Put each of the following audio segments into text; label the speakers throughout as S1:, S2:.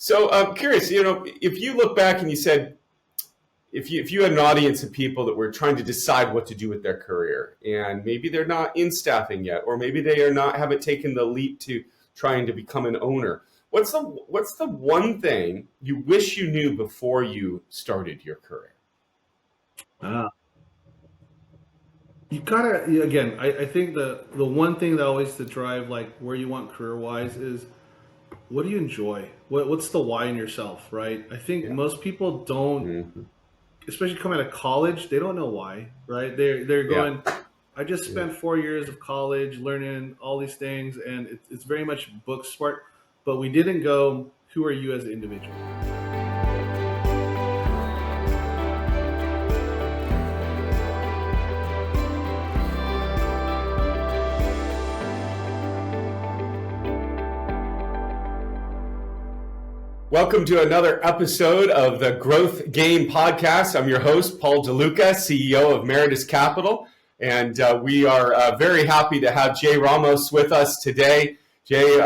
S1: So I'm curious, if you look back and you said, if you had an audience of people that were trying to decide what to do with their career, and maybe they're not in staffing yet, or maybe they haven't taken the leap to trying to become an owner, what's the one thing you wish you knew before you started your career?
S2: You gotta, again, I think the one thing that always to drive like where you want career wise is what do you enjoy? What's the why in yourself, right? I think
S1: Yeah.
S2: most people don't,
S1: Mm-hmm.
S2: especially coming out of college, they don't know why, right? They're
S1: Yeah.
S2: going, I just spent 4 years of college learning all these things, and it's very much book smart, but we didn't go, who are you as an individual?
S1: Welcome to another episode of the Growth Game Podcast. I'm your host, Paul DeLuca, CEO of Meritus Capital, and we are very happy to have Jay Ramos with us today. Jay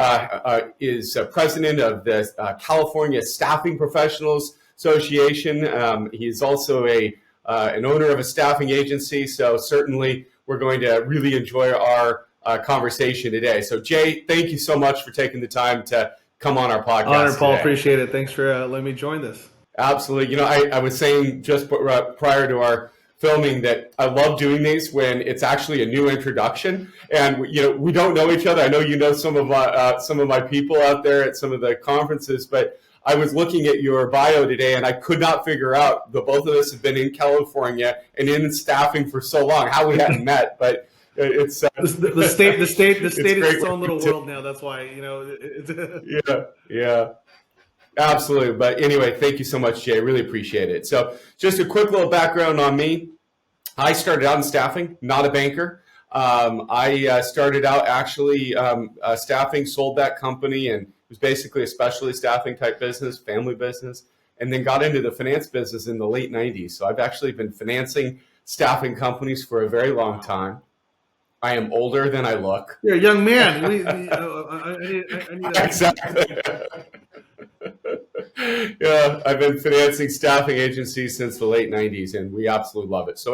S1: is president of the California Staffing Professionals Association. He's also an owner of a staffing agency, so certainly we're going to really enjoy our conversation today. So Jay, thank you so much for taking the time to come on our podcast.
S2: Honor, Paul.
S1: Today.
S2: Appreciate it. Thanks for letting me join this.
S1: Absolutely. I was saying just prior to our filming that I love doing these when it's actually a new introduction, and we don't know each other. I know you know some of my people out there at some of the conferences, but I was looking at your bio today, and I could not figure out the both of us have been in California and in staffing for so long how we hadn't met, but. It's
S2: the state is its own little world now. That's why
S1: yeah, absolutely. But anyway, thank you so much, Jay. Really appreciate it. So, just a quick little background on me. I started out in staffing, not a banker. I started out actually staffing, sold that company, and it was basically a specialty staffing type business, family business, and then got into the finance business in the late '90s. So I've actually been financing staffing companies for a very long time. I am older than I look.
S2: You're a young man. I need
S1: Exactly. Yeah, I've been financing staffing agencies since the late '90s, and we absolutely love it. So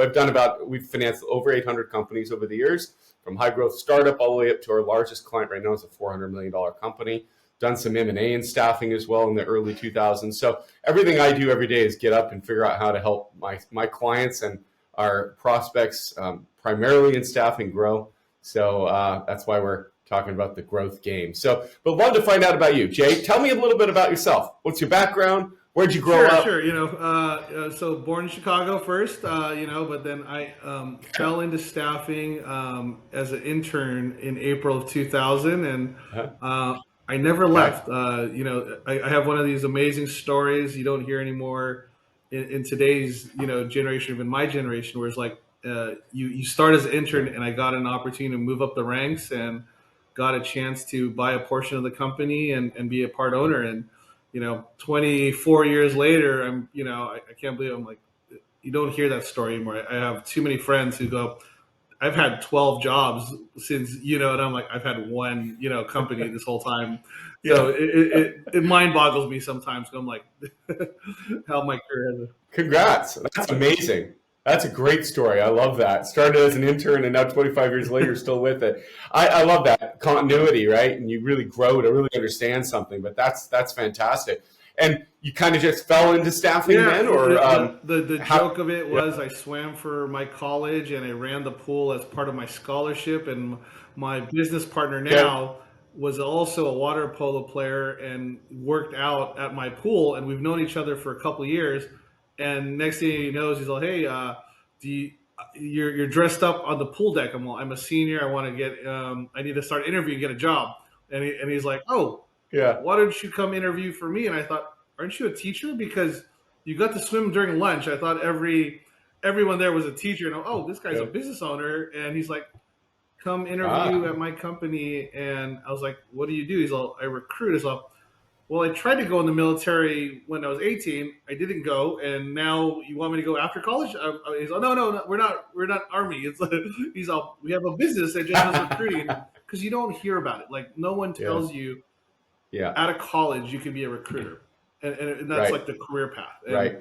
S1: we've financed over 800 companies over the years, from high growth startup all the way up to our largest client right now is a $400 million company. Done some M&A in staffing as well in the early 2000s. So everything I do every day is get up and figure out how to help my clients and our prospects, primarily in staffing, grow. So that's why we're talking about the growth game. So, but love to find out about you, Jay. Tell me a little bit about yourself. What's your background? Where'd you grow up?
S2: Sure. So born in Chicago first, but then I fell into staffing as an intern in April of 2000, and I never left. I have one of these amazing stories you don't hear anymore in today's generation, even my generation, where it's like you start as an intern, and I got an opportunity to move up the ranks and got a chance to buy a portion of the company and be a part owner. And 24 years later, I can't believe I'm like, you don't hear that story anymore. I have too many friends who go, I've had 12 jobs since, and I'm like, I've had one, company this whole time. So it mind boggles me sometimes. I'm like, how my career has.
S1: Congrats. That's amazing. That's a great story. I love that. Started as an intern and now 25 years later, still with it. I love that continuity, right? And you really grow to really understand something, but that's fantastic. And you kind of just fell into staffing then? Or
S2: the joke of it was I swam for my college and I ran the pool as part of my scholarship. And my business partner now was also a water polo player and worked out at my pool. And we've known each other for a couple of years. And next thing he knows, he's like, "Hey, you're dressed up on the pool deck." I'm a senior. I want to get. I need to start interviewing, get a job. And he's like, "Oh,
S1: yeah.
S2: Why don't you come interview for me?" And I thought, "Aren't you a teacher? Because you got to swim during lunch." I thought everyone there was a teacher. And this guy's a business owner. And he's like, "Come interview at my company." And I was like, "What do you do?" He's like, "I recruit." He's like, "Well, I tried to go in the military when I was 18. I didn't go, and now you want me to go after college?" He's like, "No, we're not Army." It's like, we have a business that just does recruiting, because you don't hear about it. Like no one tells you. Out of college, you can be a recruiter. and that's
S1: Right.
S2: like the career path. And
S1: Right.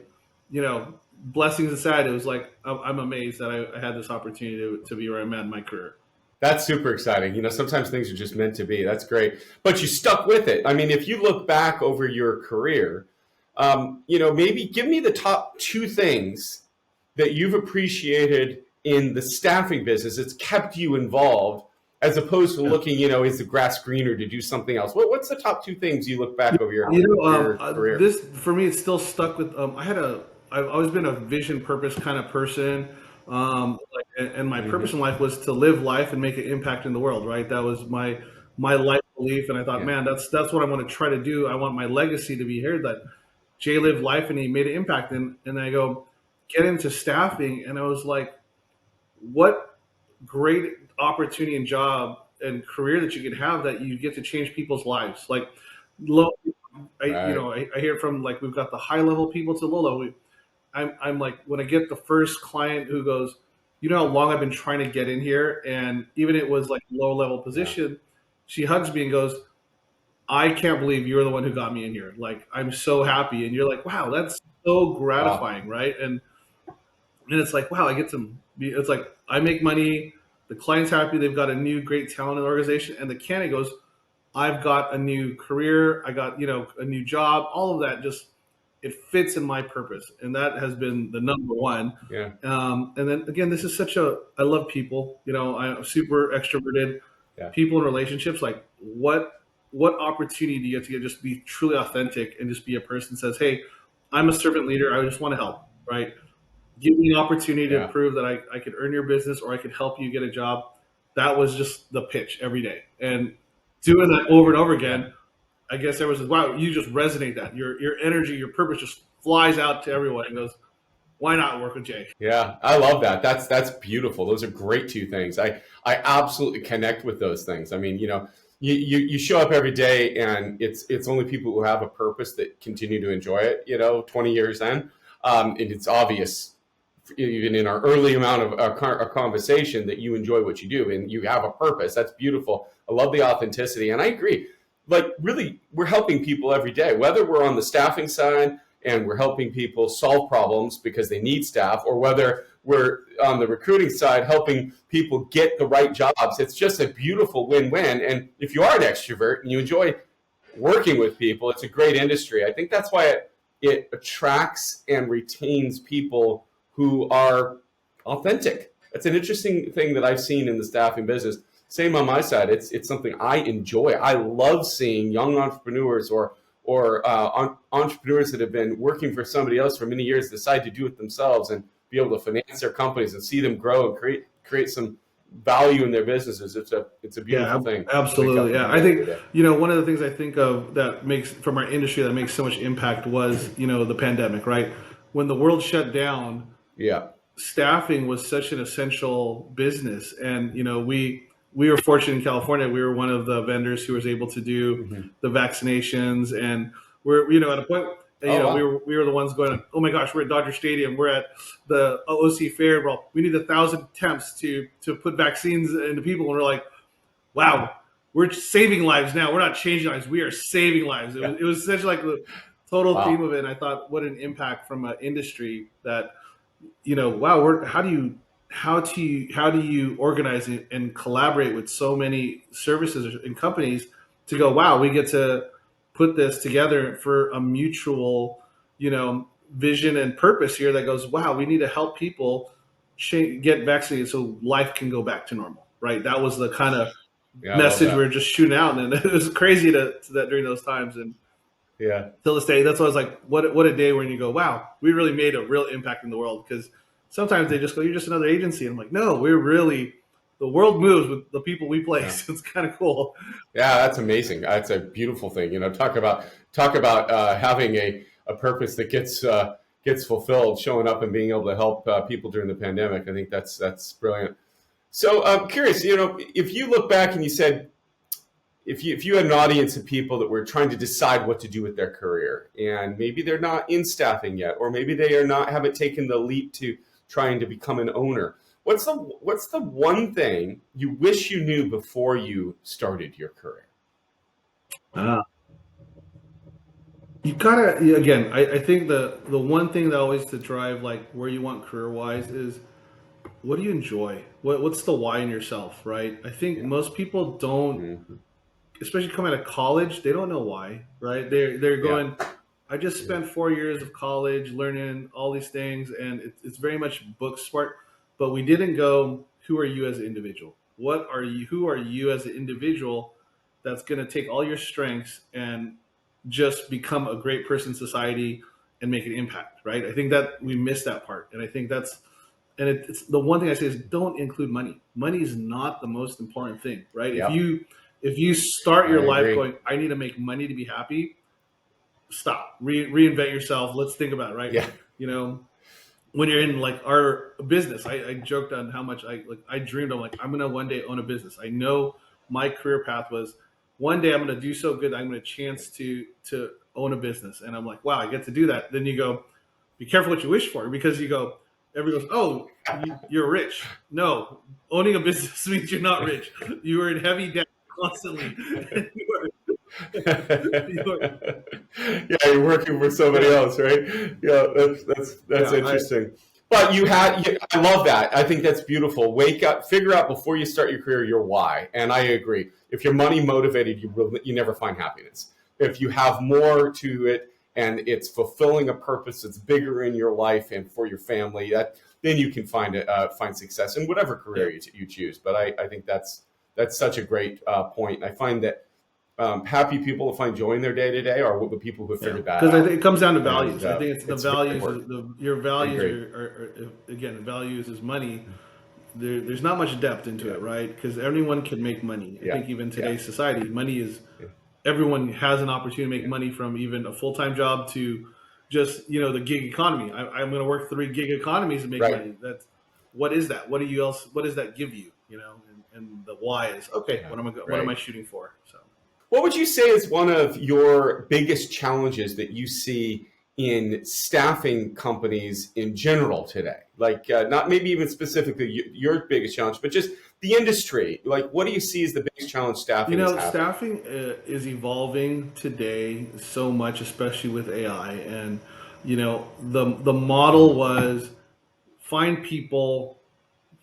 S2: blessings aside, it was like I'm amazed that I had this opportunity to be where I'm at in my career.
S1: That's super exciting. Sometimes things are just meant to be. That's great. But you stuck with it. I mean, if you look back over your career, maybe give me the top two things that you've appreciated in the staffing business that's kept you involved, as opposed to
S2: Yeah.
S1: looking, is the grass greener to do something else? What's the top two things you look back over your career?
S2: This for me, it's still stuck with. I've always been a vision, purpose kind of person. And my purpose in
S1: Hmm.
S2: life was to live life and make an impact in the world. Right, that was my life belief, and I thought,
S1: Yeah.
S2: man, that's what I want to try to do. I want my legacy to be here. That Jay lived life and he made an impact. And I go get into staffing, and I was like, what great opportunity and job and career that you can have that you get to change people's lives. Like low,
S1: Right.
S2: I hear from like we've got the high level people to low level. I'm like when I get the first client who goes, how long I've been trying to get in here, and even it was like low level
S1: Yeah.
S2: position, she hugs me and goes, I can't believe you're the one who got me in here. Like I'm so happy, and you're like, wow, that's so
S1: Wow.
S2: gratifying, right? And it's like, wow, I get to be, it's like I make money, the client's happy, they've got a new great talent in the organization, and the candidate goes, I've got a new career, I got, a new job, all of that just it fits in my purpose. And that has been the number one.
S1: Yeah.
S2: And then again, this is I love people, I'm super extroverted,
S1: Yeah.
S2: people in relationships, like what opportunity do you get to just be truly authentic and just be a person that says, hey, I'm a servant leader, I just want to help, right? Give me an opportunity to
S1: Yeah.
S2: prove that I could earn your business or I could help you get a job. That was just the pitch every day. And doing that over and over
S1: Yeah.
S2: again, I guess there was, wow, you just resonate that. Your energy, your purpose just flies out to everyone and goes, why not work with Jay?
S1: Yeah, I love that. That's beautiful. Those are great two things. I absolutely connect with those things. I mean, you show up every day, and it's only people who have a purpose that continue to enjoy it. 20 years in, and it's obvious even in our early amount of our conversation that you enjoy what you do and you have a purpose. That's beautiful. I love the authenticity, and I agree. Like really, we're helping people every day, whether we're on the staffing side and we're helping people solve problems because they need staff, or whether we're on the recruiting side helping people get the right jobs. It's just a beautiful win-win. And if you are an extrovert and you enjoy working with people, it's a great industry. I think that's why it attracts and retains people who are authentic. That's an interesting thing that I've seen in the staffing business. Same on my side. It's something I enjoy. I love seeing young entrepreneurs or entrepreneurs that have been working for somebody else for many years decide to do it themselves and be able to finance their companies and see them grow and create some value in their businesses. It's a beautiful
S2: Yeah,
S1: thing to wake up
S2: absolutely.
S1: and
S2: Yeah,
S1: do
S2: I
S1: that every
S2: think
S1: day.
S2: one of the things I think of that makes from our industry that makes so much impact was the pandemic, right? When the world shut down,
S1: Yeah.
S2: staffing was such an essential business, and we were fortunate in California. We were one of the vendors who was able to do
S1: Hmm.
S2: the vaccinations, and we're at a point.
S1: Oh wow.
S2: We were the ones going, oh my gosh, we're at Dodger Stadium, we're at the OC Fair. Well, we need 1,000 attempts to put vaccines into people, and we're like, wow, we're saving lives now. We're not changing lives. We are saving lives.
S1: Yeah.
S2: It was such like the total theme
S1: Wow.
S2: of it. And I thought, what an impact from an industry that wow, how do you organize and collaborate with so many services and companies to go, wow, we get to put this together for a mutual, vision and purpose here that goes, wow, we need to help people get vaccinated so life can go back to normal, right? That was the kind of
S1: Yeah, I love
S2: message we were
S1: that.
S2: just shooting out, and it was crazy to that during those times. And
S1: Yeah.
S2: till this day, that's why I was like, what a day when you go, wow, we really made a real impact in the world. Because sometimes they just go, you're just another agency. And I'm like, no, we're really the world moves with the people we
S1: Yeah.
S2: place. It's kind of cool.
S1: Yeah, that's amazing. That's a beautiful thing. Talk about having a purpose that gets fulfilled, showing up and being able to help people during the pandemic. I think that's brilliant. So I'm curious. If you look back and you said, if you had an audience of people that were trying to decide what to do with their career, and maybe they're not in staffing yet, or maybe they haven't taken the leap to trying to become an owner, what's the one thing you wish you knew before you started your career?
S2: Uh, you gotta again. I think the one thing that always to drive like where you want career wise is what do you enjoy? What's the why in yourself, right? I think
S1: Yeah.
S2: most people don't,
S1: Hmm.
S2: especially coming out of college, they don't know why, right? They're
S1: Yeah.
S2: going, I just spent 4 years of college learning all these things, and it's very much book smart, but we didn't go, who are you as an individual? What are you? Who are you as an individual that's going to take all your strengths and just become a great person in society and make an impact, right? I think that we missed that part, and I think that's and it's the one thing I say is don't include money. Money is not the most important thing, right?
S1: Yep.
S2: If you start
S1: I
S2: your life
S1: agree.
S2: going, I need to make money to be happy, stop, reinvent yourself. Let's think about it, right?
S1: Yeah.
S2: You know, when you're in like our business, I joked on how much I dreamed of like I'm gonna one day own a business. I know my career path was one day I'm gonna do so good I'm gonna chance to own a business, and I'm like, wow, I get to do that. Then you go, be careful what you wish for because you go, everyone goes, oh, you're rich. No, owning a business means you're not rich. You are in heavy debt constantly. You are,
S1: Yeah, you're working for somebody
S2: yeah,
S1: else, right? Yeah, that's
S2: yeah.
S1: interesting. But I love that. I think that's beautiful. Wake up, figure out before you start your career your why. And I agree. If you're money motivated, you never find happiness. If you have more to it and it's fulfilling a purpose that's bigger in your life and for your family, then you can find success in whatever career
S2: Yeah.
S1: you choose. But I think that's such a great point. I find that happy people who find joy in their day to day are the people who have
S2: Yeah,
S1: figured that
S2: because I think
S1: out.
S2: it comes down to
S1: And
S2: values. I think it's the
S1: it's very
S2: values.
S1: important.
S2: Your
S1: I
S2: values
S1: agree.
S2: are again values is money. There's not much depth into
S1: Yeah.
S2: it, right? Because anyone can make money. I
S1: Yeah.
S2: think even
S1: Yeah.
S2: today's society, money is
S1: Yeah.
S2: everyone has an opportunity to make
S1: Yeah.
S2: money from even a full time job to just the gig economy. I'm going to work 3 gig economies to make
S1: Right.
S2: money. That's what is that? What do you else? What does that give you? And the why is okay.
S1: Yeah.
S2: What am I
S1: Right.
S2: shooting for? So.
S1: What would you say is one of your biggest challenges that you see in staffing companies in general today? Like, not maybe even specifically your biggest challenge, but just the industry. Like, what do you see as the biggest challenge staffing is having?
S2: Staffing is evolving today so much, especially with AI. And the model
S1: Mhm.
S2: was find people,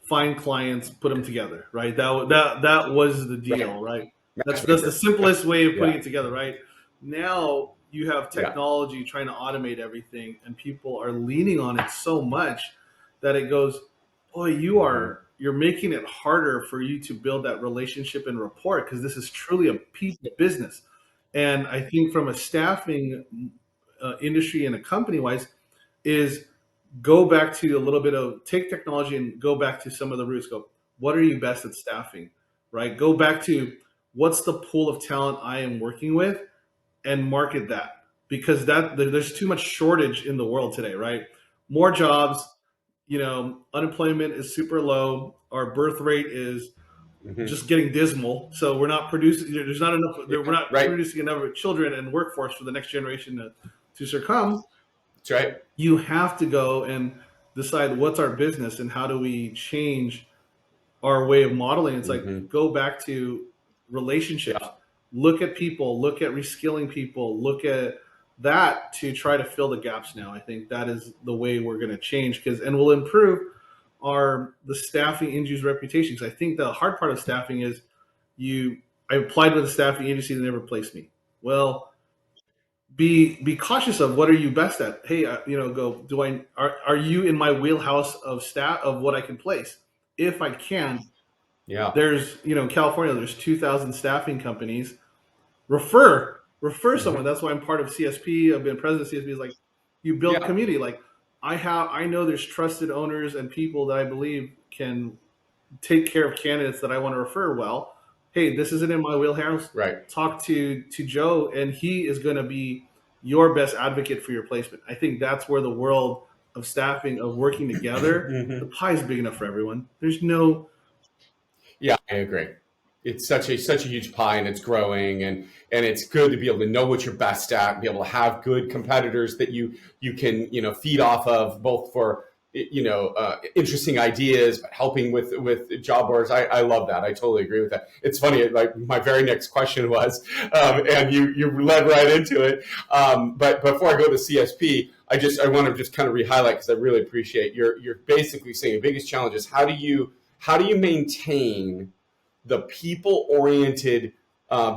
S2: find clients, put them together, right? That was the
S1: Right.
S2: deal, right? That's the
S1: Matchmaker. Yeah.
S2: simplest way of putting
S1: Yeah.
S2: it together, right? Now you have
S1: Yeah.
S2: technology trying to automate everything, and people are leaning on it so much that it goes, boy,
S1: Hmm.
S2: you're making it harder for you to build that relationship and rapport because this is truly a people business. And I think from a staffing industry and a company wise, is go back to a little bit of take technology and go back to some of the roots. Go, what are you best at staffing, right? Go back to what's the pool of talent I am working with and market that because there's too much shortage in the world today, right? More jobs, unemployment is super low. Our birth rate is
S1: Hmm.
S2: just getting dismal. So we're not producing. There's not enough.
S1: Yeah.
S2: We're not
S1: Right.
S2: producing enough children and workforce for the next generation to succumb.
S1: That's right.
S2: You have to go and decide what's our business and how do we change our way of modeling. It's like
S1: Hmm.
S2: go back to relationships,
S1: Yeah.
S2: look at people, look at reskilling people, look at that to try to fill the gaps. Now I think that is the way we're going to change because and we'll improve the staffing industry's reputation because I think the hard part of staffing is you I applied with a staffing agency that never placed me. Well, be cautious of what are you best at. Hey, go. Do I are you in my wheelhouse of staff of what I can place? If I can,
S1: Yeah.
S2: there's in California there's 2,000 staffing companies. Refer someone.
S1: Hmm.
S2: That's why I'm part of CSP. I've been president of CSP. Is like you build
S1: Yeah.
S2: community. Like I know there's trusted owners and people that I believe can take care of candidates that I want to refer well. Hey, this isn't in my wheelhouse.
S1: Right.
S2: Talk to Joe, and he is going to be your best advocate for your placement. I think that's where the world of staffing, of working together, the
S1: Hmm.
S2: pie is big enough for everyone. There's no,
S1: Yeah, I agree. It's such a huge pie, and it's growing, and it's good to be able to know what you're best at, and be able to have good competitors that you can feed off of, both for interesting ideas, helping with job boards. I love that. I totally agree with that. It's funny. Like my very next question was, and you led right into it. But before I go to CSP, I want to just kind of re-highlight, because I really appreciate you're basically saying the biggest challenge is how do you maintain the people-oriented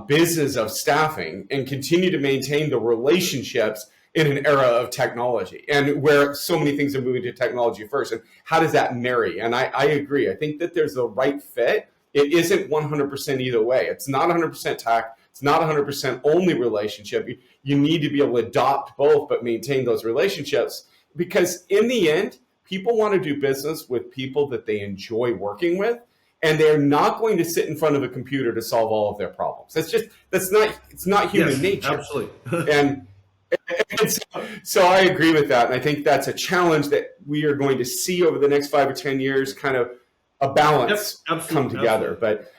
S1: business of staffing and continue to maintain the relationships in an era of technology, and where so many things are moving to technology first, and how does that marry? And I agree. I think that there's the right fit. It isn't 100% either way. It's not 100% tech. It's not 100% only relationship. You need to be able to adopt both, but maintain those relationships, because in the end, people want to do business with people that they enjoy working with, and they're not going to sit in front of a computer to solve all of their problems. It's not human nature.
S2: Absolutely.
S1: And so I agree with that. And I think that's a challenge that we are going to see over the next 5 or 10 years, kind of a balance come together. But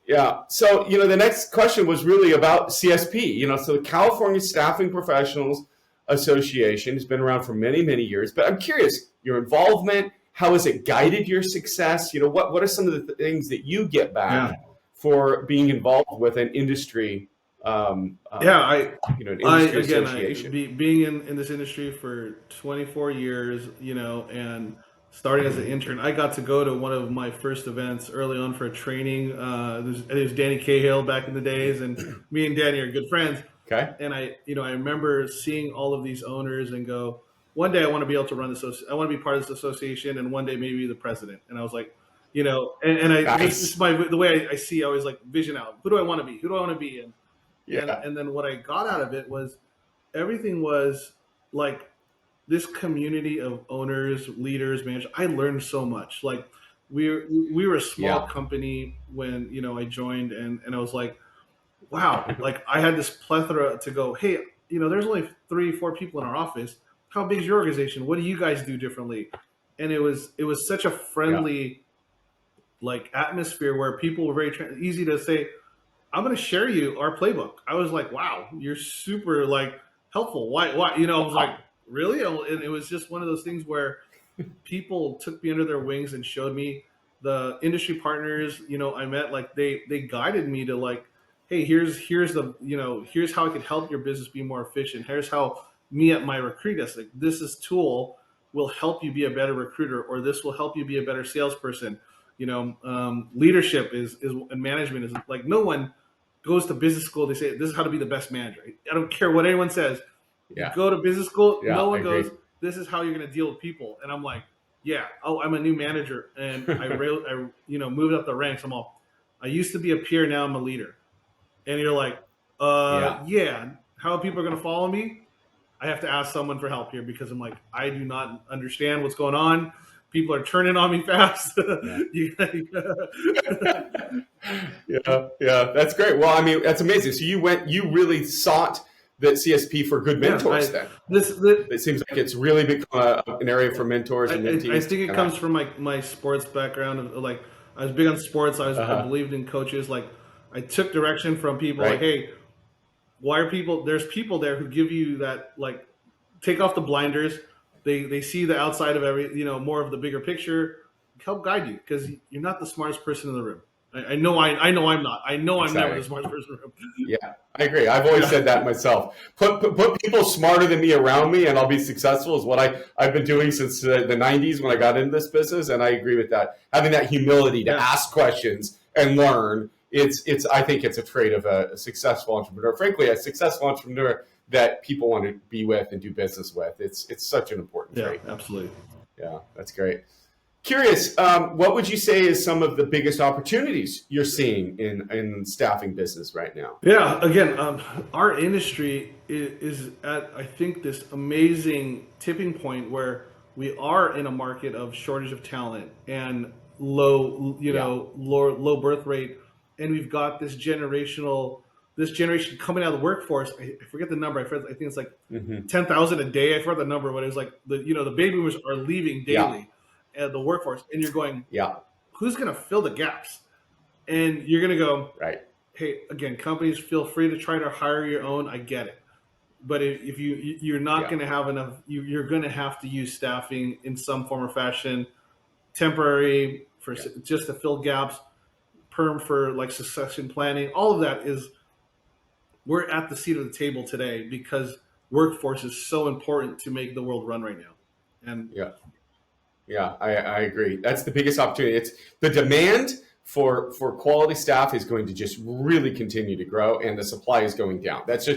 S1: yeah. So, the next question was really about CSP. So the California Staffing Professionals Association has been around for many, many years. But I'm curious, your involvement, how has it guided your success? What are some of the things that you get back for being involved with an industry? An industry association.
S2: Being in this industry for 24 years, and starting as an intern, I got to go to one of my first events early on for a training. It was Danny Cahill back in the days, and me and Danny are good friends.
S1: Okay.
S2: And I remember seeing all of these owners and go, one day I want to be able to run this. I want to be part of this association, and one day maybe the president. And I was like, nice. This is the way I see. I always like vision out. Who do I want to be? Who do I want to be? And then what I got out of it was everything was like this community of owners, leaders, managers. I learned so much. Like we were a small company when I joined, and I was like, wow, like I had this plethora to go, hey, there's only 3-4 people in our office. How big is your organization? What do you guys do differently? And it was such a friendly like atmosphere where people were very easy to say, I'm going to share you our playbook. I was like, wow, you're super like helpful. Why? I was like, really? And it was just one of those things where people took me under their wings and showed me the industry partners, I met, like they guided me to like, hey, here's how I could help your business be more efficient. Here's how me at my recruit desk, like this tool will help you be a better recruiter, or this will help you be a better salesperson. Leadership is and management is like, no one goes to business school. They say this is how to be the best manager. I don't care what anyone says. You go to business school. No one goes, this is how you're going to deal with people. And I'm like, I'm a new manager, and I moved up the ranks. I used to be a peer, now I'm a leader. And you're like, how people are going to follow me? I have to ask someone for help here, because I'm like, I do not understand what's going on. People are turning on me fast.
S1: That's great. Well, I mean, that's amazing. So you really sought the CSP for good mentors then. It seems like it's really become an area for mentors and mentees.
S2: I think it comes from my sports background. Like I was big on sports. I believed in coaches. Like I took direction from people like, hey, why are people, there's people there who give you that, like, take off the blinders. They see the outside of more of the bigger picture, help guide you, because you're not the smartest person in the room. I know I'm not. I know I'm never the smartest person in the room.
S1: Yeah, I agree. I've always said that myself. Put people smarter than me around me, and I'll be successful, is what I've been doing since the 90s when I got into this business, and I agree with that. Having that humility to ask questions and learn, I think it's a trait of a successful entrepreneur. Frankly, a successful entrepreneur that people want to be with and do business with. It's such an important trait.
S2: Yeah, absolutely.
S1: Yeah, that's great. Curious, what would you say is some of the biggest opportunities you're seeing in staffing business right now?
S2: Yeah, again, our industry is at, I think, this amazing tipping point where we are in a market of shortage of talent and low birth rate, and we've got this generation coming out of the workforce. I forget the number. I think it's like 10,000 a day. I forgot the number, but it was like the baby boomers are leaving daily at the workforce, and you're going, who's going to fill the gaps? And you're going to go, hey, again, companies, feel free to try to hire your own. I get it. but if you're not
S1: Yeah.
S2: going to have enough, you're going to have to use staffing in some form or fashion, temporary for just to fill gaps, perm for like succession planning. All of that is, we're at the seat of the table today because workforce is so important to make the world run right now. And
S1: Yeah. Yeah, I agree. That's the biggest opportunity. It's the demand for quality staff is going to just really continue to grow, and the supply is going down. That's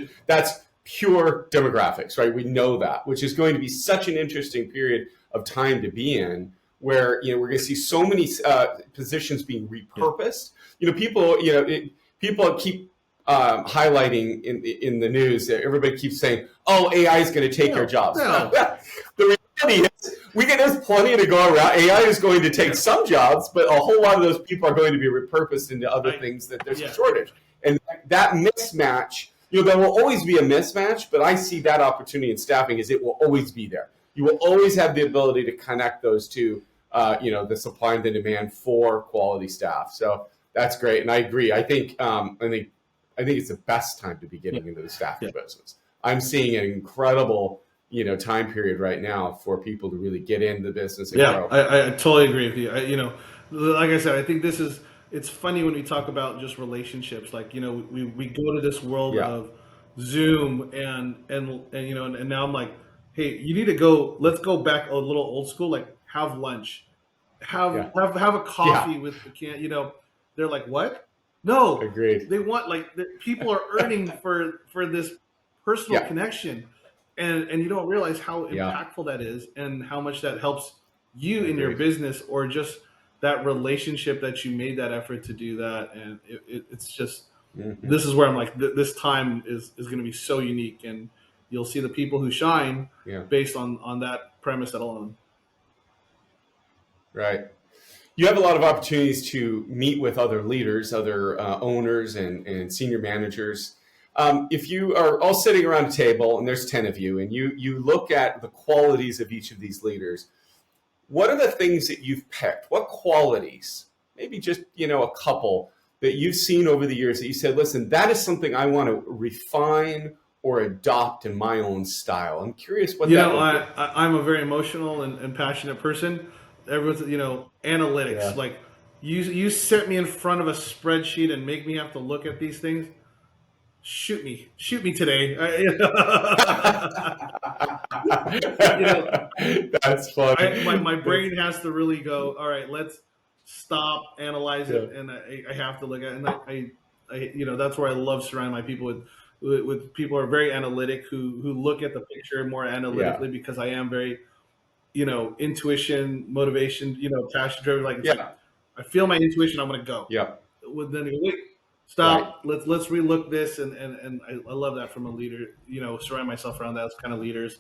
S1: pure demographics, right? We know that, which is going to be such an interesting period of time to be in, where we're going to see so many positions being repurposed. People keep highlighting in the news that everybody keeps saying, "Oh, AI is going to take our jobs."
S2: No.
S1: The reality is, there's plenty to go around. AI is going to take some jobs, but a whole lot of those people are going to be repurposed into other things that there's a shortage. And that mismatch, there will always be a mismatch, but I see that opportunity in staffing is it will always be there. You will always have the ability to connect those two, the supply and the demand for quality staff. So that's great. And I agree. I think it's the best time to be getting into the staffing business. I'm seeing an incredible time period right now for people to really get into the business and grow.
S2: I totally agree with you. Like I said, I think it's funny when we talk about just relationships. Like, we go to this world of Zoom and now I'm like, hey, you need to go, let's go back a little old school, like have lunch, have a coffee with the they're like, what? No,
S1: agreed.
S2: They want people are earning for this personal connection. And you don't realize how impactful that is and how much that helps you in your business, or just that relationship that you made that effort to do that. And it's just, this is where I'm like, this time is going to be so unique, and you'll see the people who shine based on that premise alone.
S1: Right. You have a lot of opportunities to meet with other leaders, other owners and senior managers. If you are all sitting around a table and there's 10 of you, and you look at the qualities of each of these leaders, what are the things that you've picked? What qualities, maybe just, a couple that you've seen over the years that you said, listen, that is something I want to refine or adopt in my own style? I'm curious what
S2: I'm a very emotional and passionate person. Everyone's, analytics, like you set me in front of a spreadsheet and make me have to look at these things. Shoot me today.
S1: That's funny.
S2: My brain has to really go, all right, let's stop, analyze it, and I have to look at it. And I that's where I love surrounding my people with people who are very analytic, who look at the picture more analytically, because I am very, intuition, motivation, passion driven. Like, I feel my intuition, I'm going to go.
S1: Yeah.
S2: Well, then you go, wait, stop. Right. Let's relook this, and I love that from a leader. Surround myself around those kind of leaders.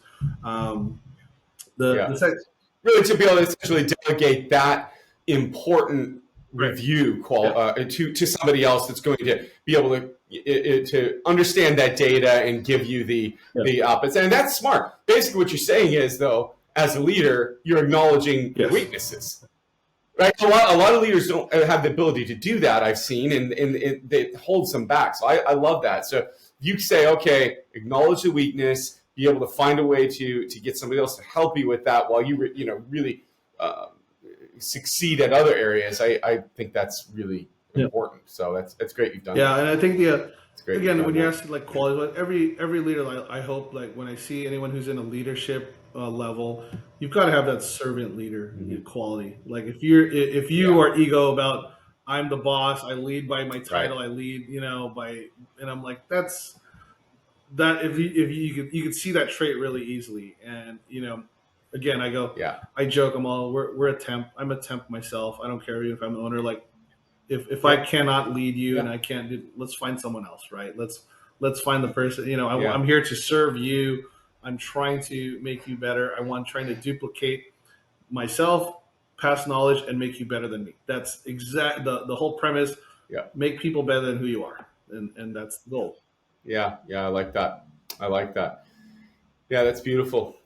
S1: Really to be able to essentially delegate that important review to somebody else that's going to be able to understand that data and give you the opposite. And that's smart. Basically, what you're saying is, though, as a leader, you're acknowledging the weaknesses. Right, a lot of leaders don't have the ability to do that. I've seen, and it holds them back. So I love that. So you say, okay, acknowledge the weakness, be able to find a way to get somebody else to help you with that, while you really succeed at other areas. I think that's really important. So that's great you've done.
S2: Yeah, and I think again, when you ask like quality, every leader, I hope, like when I see anyone who's in a leadership level, you've got to have that servant leader quality. Like if you are ego about, I'm the boss, I lead by my title, I lead, and I'm like, that's that. If you could see that trait really easily, and again, I go, I joke, we're a temp. I'm a temp myself. I don't care if I'm the owner. Like if I cannot lead you and I can't do, let's find someone else, right? Let's find the person. I'm here to serve you. I'm trying to make you better. trying to duplicate myself, past knowledge, and make you better than me. That's exact the whole premise. Make people better than who you are, and that's the goal.
S1: Yeah, I like that. Yeah, that's beautiful.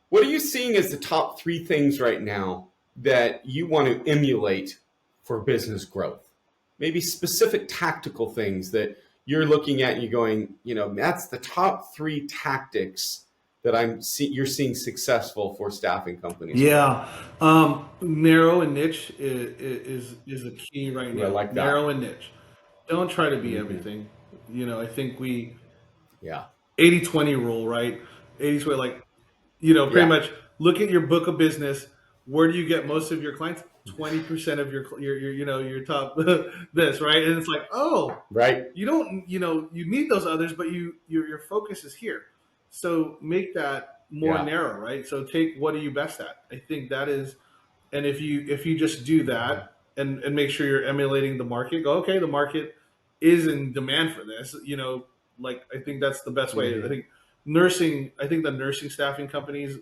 S1: What are you seeing as the top 3 things right now that you want to emulate for business growth? Maybe specific tactical things that you're looking at and you're going, that's the top 3 tactics that you're seeing successful for staffing companies.
S2: Yeah, narrow and niche is a key right
S1: Ooh, I
S2: now.
S1: like that.
S2: Narrow and niche. Don't try to be
S1: Hmm.
S2: everything. I think
S1: Yeah.
S2: 80/20 rule, right? 80/20, like, pretty
S1: Yeah.
S2: much look at your book of business. Where do you get most of your clients? 20% of your top this, right? And it's like, oh,
S1: Right.
S2: you don't, you need those others, but your focus is here. So make that more
S1: Yeah.
S2: narrow, right? So take, what are you best at? I think that is, and if you just do
S1: Hmm.
S2: that and make sure you're emulating the market, go, okay, the market is in demand for this, like, I think that's the best way.
S1: Hmm.
S2: I think the nursing staffing companies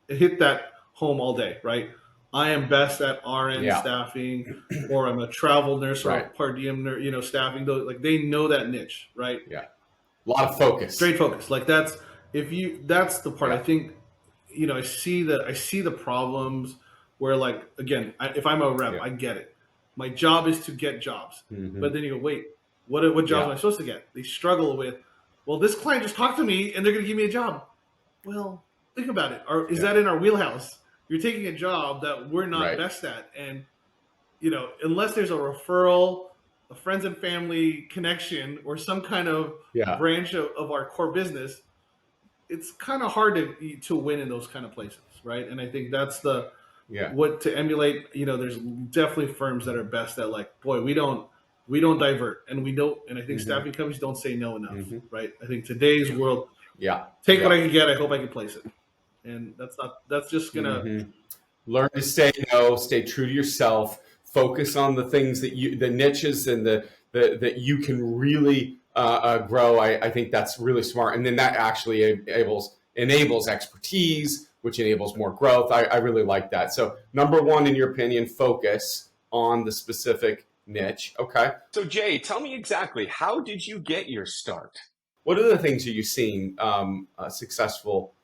S2: hit that home all day, right? I am best at RN
S1: Yeah.
S2: staffing, or I'm a travel nurse or a
S1: Right.
S2: per diem nurse, staffing. Those, like, they know that niche, right?
S1: Yeah. A lot of focus.
S2: Straight focus. Like, that's the part. I
S1: Yeah.
S2: think, I see the problems where, like, again, if I'm a rep,
S1: Yeah.
S2: I get it. My job is to get jobs,
S1: Hmm.
S2: but then you go, wait, what jobs am
S1: Yeah.
S2: I supposed to get? They struggle with, well, this client just talked to me and they're going to give me a job. Well, think about it. Is
S1: Yeah.
S2: that in our wheelhouse? You're taking a job that we're not
S1: Right.
S2: best at, and unless there's a referral, a friends and family connection, or some kind of
S1: Yeah.
S2: branch of our core business, it's kind of hard to win in those kind of places, right? And I think that's the
S1: Yeah.
S2: what to emulate. There's definitely firms that are best at, like, boy, we don't divert, and we don't, and I think
S1: Hmm.
S2: staffing companies don't say no enough,
S1: Hmm.
S2: right? I think today's world,
S1: Yeah.
S2: take what
S1: Yeah.
S2: I can get. I hope I can place it, and that's just gonna.
S1: Hmm. Learn to say no, stay true to yourself, focus on the things the niches and that you can really grow. I think that's really smart. And then that actually enables expertise, which enables more growth. I really like that. So, number 1, in your opinion, focus on the specific niche. Okay.
S3: So, Jay, tell me exactly, how did you get your start?
S1: What other things are you seeing successful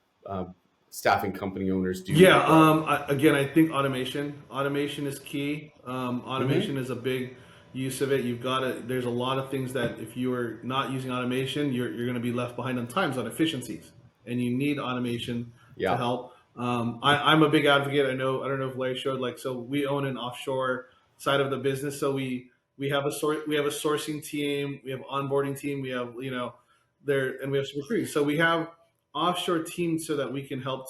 S1: staffing company owners do
S2: Yeah.
S1: to grow?
S2: Again, I think automation is key.
S1: Hmm.
S2: Automation is a big use of it. You've got to. There's a lot of things that, if you are not using automation, you're going to be left behind on times, on efficiencies, and you need automation to
S1: Yeah.
S2: help. I'm a big advocate. I don't know if Larry showed, like, so we own an offshore side of the business. So we have a sourcing team, we have onboarding team, we have, there, and we have some recruiting. So we have offshore teams so that we can help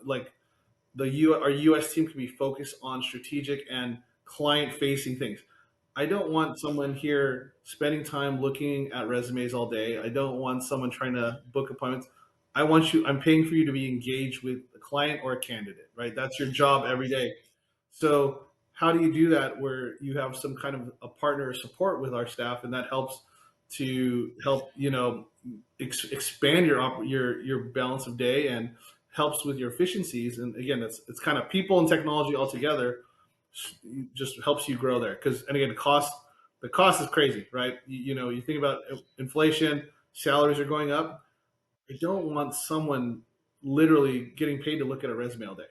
S2: like, our US team can be focused on strategic and client facing things. I don't want someone here spending time looking at resumes all day. I don't want someone trying to book appointments. I'm paying for you to be engaged with a client or a candidate, right? That's your job every day. So how do you do that where you have some kind of a partner or support with our staff, and that helps to help, expand your balance of day, and helps with your efficiencies. And again, it's kind of people and technology all together, just helps you grow there. Because, and again, the cost is crazy, right? You think about inflation, salaries are going up. I don't want someone literally getting paid to look at a resume all day.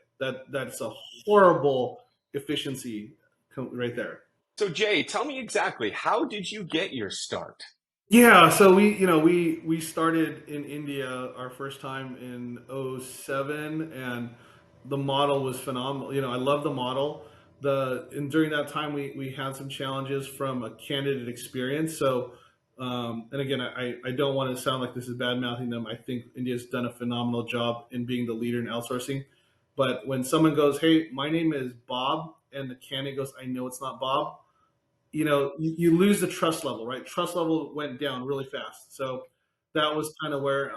S2: That's a horrible efficiency right there.
S3: So, Jay, tell me exactly, how did you get your start?
S2: Yeah, so we started in India our first time in '07, and the model was phenomenal. I love the model. And during that time, we had some challenges from a candidate experience. So, and again, I don't want to sound like this is bad mouthing them. I think India's done a phenomenal job in being the leader in outsourcing. But when someone goes, "Hey, my name is Bob," and the candidate goes, "I know it's not Bob," you lose the trust level, right? Trust level went down really fast. So that was kind of where,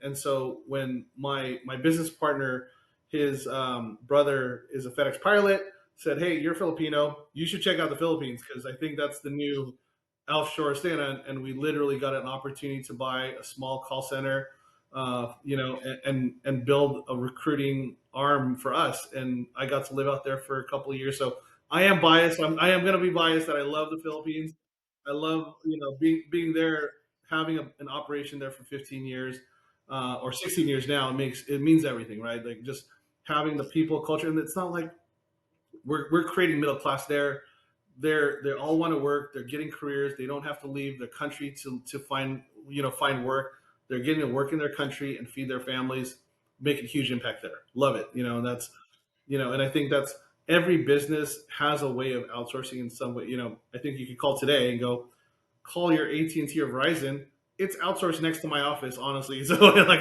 S2: and so when my business partner, his brother is a FedEx pilot, said, "Hey, you're Filipino. You should check out the Philippines, because I think that's the new offshore stand." And we literally got an opportunity to buy a small call center, and build a recruiting arm for us. And I got to live out there for a couple of years. So I am biased. I am going to be biased that I love the Philippines. I love, being there, having an operation there for 15 years, or 16 years now. It means everything, right? Like, just having the people culture, and it's not like we're creating middle class there. they all want to work. They're getting careers. They don't have to leave the country to find find work. They're getting to work in their country and feed their families, make a huge impact there. Love it. And that's and I think that's every business has a way of outsourcing in some way. I think you could call today and go call your AT&T or Verizon. It's outsourced next to my office, honestly. So like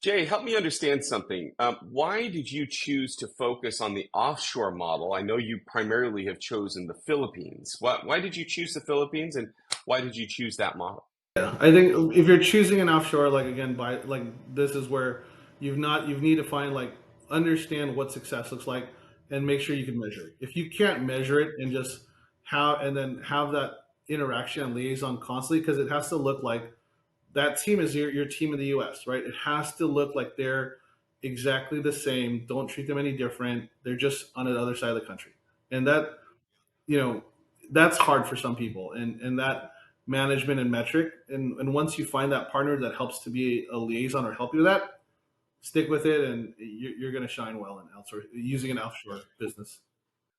S3: Jay, help me understand something. Why did you choose to focus on the offshore model? I know you primarily have chosen the Philippines. Why did you choose the Philippines, and why did you choose that model?
S2: I think if you're choosing an offshore, like again, by like this is where you need to find like understand what success looks like and make sure you can measure it. If you can't measure it and just then have that interaction and liaison constantly, because it has to look like that team is your team in the US, right? It has to look like they're exactly the same. Don't treat them any different. They're just on the other side of the country. And you know, that's hard for some people. And that management and metric. And once you find that partner that helps to be a liaison or help you with that, stick with it and you're going to shine well in outsource using an offshore business.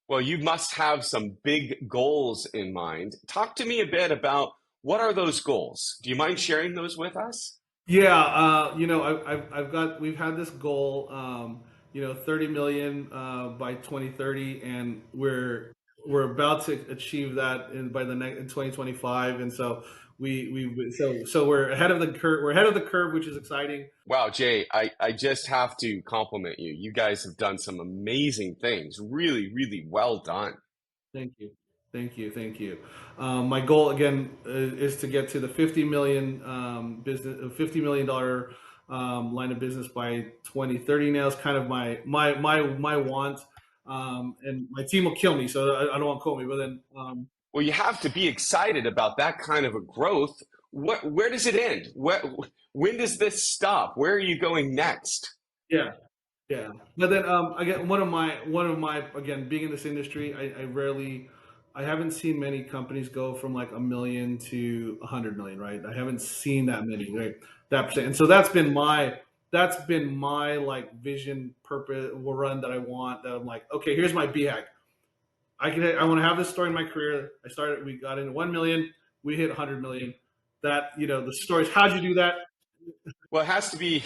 S3: Well, you must have some big goals in mind. Talk to me a bit about what are those goals? Do you mind sharing those with us?
S2: Yeah, we've had this goal, 30 million by 2030, and we're about to achieve that in 2025, and so so we're ahead of the curve. We're ahead of the curve, which is exciting.
S3: Wow, Jay, I just have to compliment you. You guys have done some amazing things. Really, really well done.
S2: Thank you. Thank you. Thank you. My goal again is to get to the 50 million $50 million line of business by 2030. Now is kind of my want, and my team will kill me, so I don't want to quote me. But then,
S3: Well, you have to be excited about that kind of a growth. Where does it end? When does this stop? Where are you going next?
S2: yeah, yeah. But then again, one of my again being in this industry, I haven't seen many companies go from like a million to 100 million, right? I haven't seen that many, right? That percent. And so that's been my like vision purpose will run that I want, that I'm like, okay, here's my B hack. I want to have this story in my career. We got into 1 million, we hit 100 million. That, the stories, how'd you do that?
S3: Well, it has to be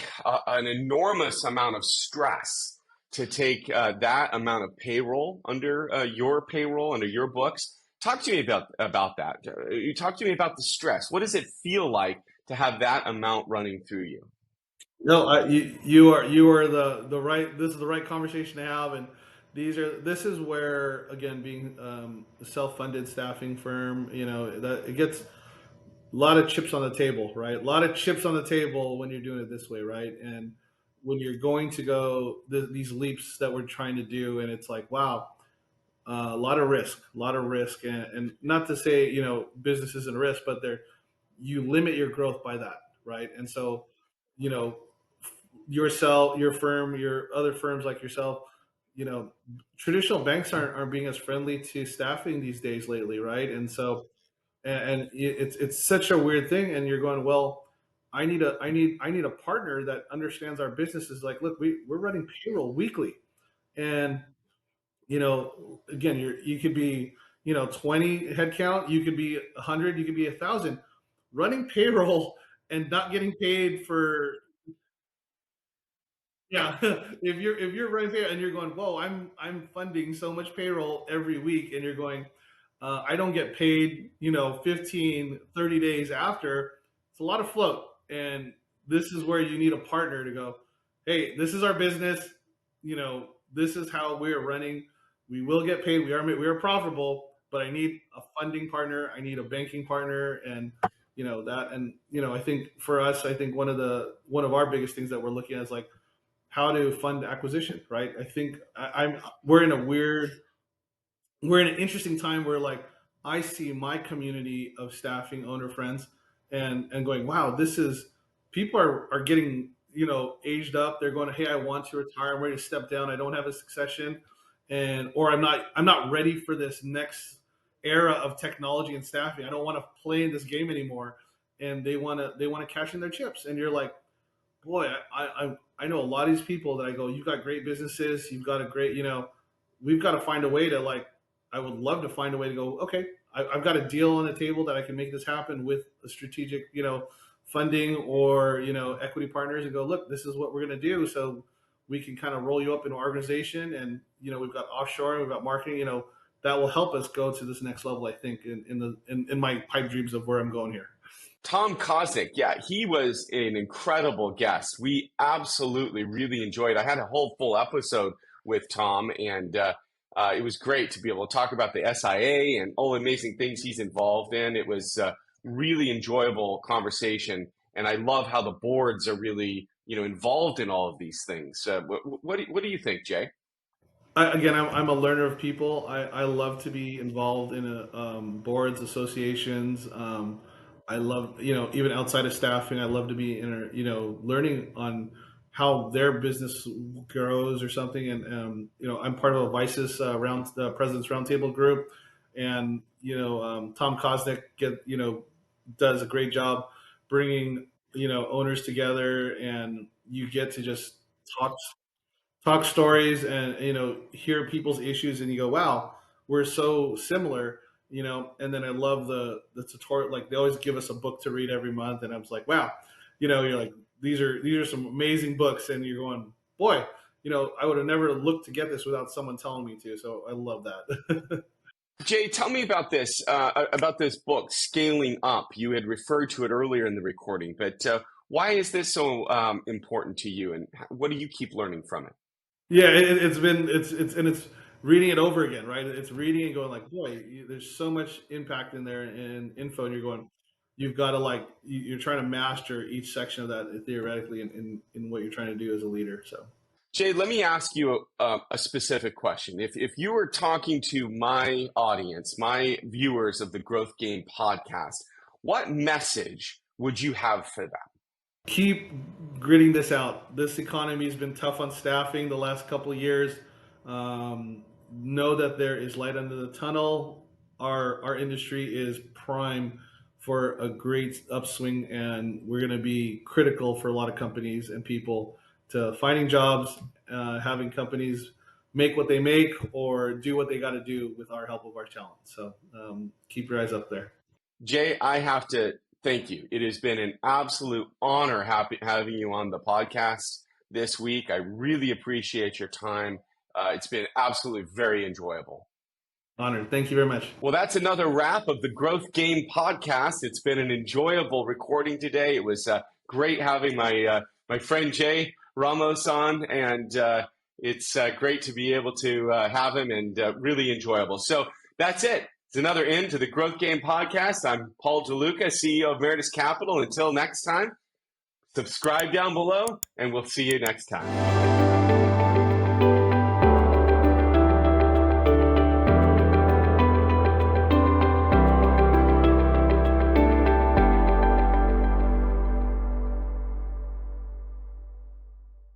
S3: an enormous amount of stress to take that amount of payroll under your payroll, under your books. Talk to me about that. You talk to me about the stress. What does it feel like to have that amount running through you?
S2: No, you are the right. This is the right conversation to have, and this is where again being a self-funded staffing firm, that it gets a lot of chips on the table, right? A lot of chips on the table when you're doing it this way, right? And when you're going to go these leaps that we're trying to do, and it's like, wow, a lot of risk, and not to say business isn't a risk, but you limit your growth by that, right? And so, you know, yourself, your firm, your other firms like yourself, you know, traditional banks aren't being as friendly to staffing these days lately, right? And so, and it's such a weird thing. And you're going, well, I need a partner that understands our business. Is like, look, we're running payroll weekly, and again, you could be 20 headcount, you could be 100, you could be 1,000, running payroll and not getting paid for. Yeah, if you're running payroll and you're going, whoa, I'm funding so much payroll every week, and you're going, I don't get paid, 15, 30 days after. It's a lot of float, and this is where you need a partner to go, hey, this is our business, this is how we're running. We will get paid. We are profitable, but I need a funding partner. I need a banking partner, and that, and I think for us, I think one of our biggest things that we're looking at is like how to fund acquisition, right? I think we're in an interesting time where like I see my community of staffing owner friends and going, wow, this is people are getting aged up. They're going, hey, I want to retire. I'm ready to step down. I don't have a succession, and or I'm not ready for this next era of technology and staffing. I don't want to play in this game anymore, and they want to cash in their chips. And you're like, boy, I know a lot of these people that I go, you've got great businesses, you've got a great, we've got to find a way to like I would love to find a way to go, okay, I've got a deal on the table that I can make this happen with a strategic, funding or, equity partners, and go, look, this is what we're going to do. So we can kind of roll you up in an organization, and, we've got offshore, we've got marketing, that will help us go to this next level, I think, in my pipe dreams of where I'm going here.
S3: Tom Koznick, yeah, he was an incredible guest. We absolutely really enjoyed. I had a whole full episode with Tom, and it was great to be able to talk about the SIA and all the amazing things he's involved in. It was a really enjoyable conversation, and I love how the boards are really, involved in all of these things. What do you think, Jay?
S2: I'm a learner of people. I love to be involved in boards, associations. I love, even outside of staffing, I love to be learning on how their business grows or something. And, I'm part of a Visage President's Roundtable group. And, Tom Koznick does a great job bringing, owners together, and you get to just talk stories and hear people's issues, and you go, wow, we're so similar. And then I love the tutorial. Like, they always give us a book to read every month, and I was like, wow, you're like, these are some amazing books, and you're going, boy, I would have never looked to get this without someone telling me to. So I love that.
S3: Jay, tell me about this book, Scaling Up. You had referred to it earlier in the recording, but why is this so important to you, and what do you keep learning from it?
S2: Yeah, it's reading it over again, right? It's reading and going like, boy, there's so much impact in there and info, and you're going, you've got to you're trying to master each section of that theoretically in what you're trying to do as a leader. So,
S3: Jay, let me ask you a specific question. If you were talking to my audience, my viewers of the Growth Game podcast, what message would you have for them?
S2: Keep gritting this out. This economy has been tough on staffing the last couple of years. Know that there is light under the tunnel. Our industry is prime for a great upswing, and we're going to be critical for a lot of companies and people to finding jobs, having companies make what they make or do what they got to do with our help of our talent. So keep your eyes up there.
S3: Jay, I have to thank you. It has been an absolute honor having you on the podcast this week. I really appreciate your time. It's been absolutely very enjoyable.
S2: Honored. Thank you very much.
S3: Well, that's another wrap of the Growth Game podcast. It's been an enjoyable recording today. It was great having my friend Jay Ramos on, and it's great to be able to have him, and really enjoyable. So that's it. It's another end to the Growth Game podcast. I'm Paul DeLuca, CEO of Meritus Capital. Until next time, subscribe down below, and we'll see you next time.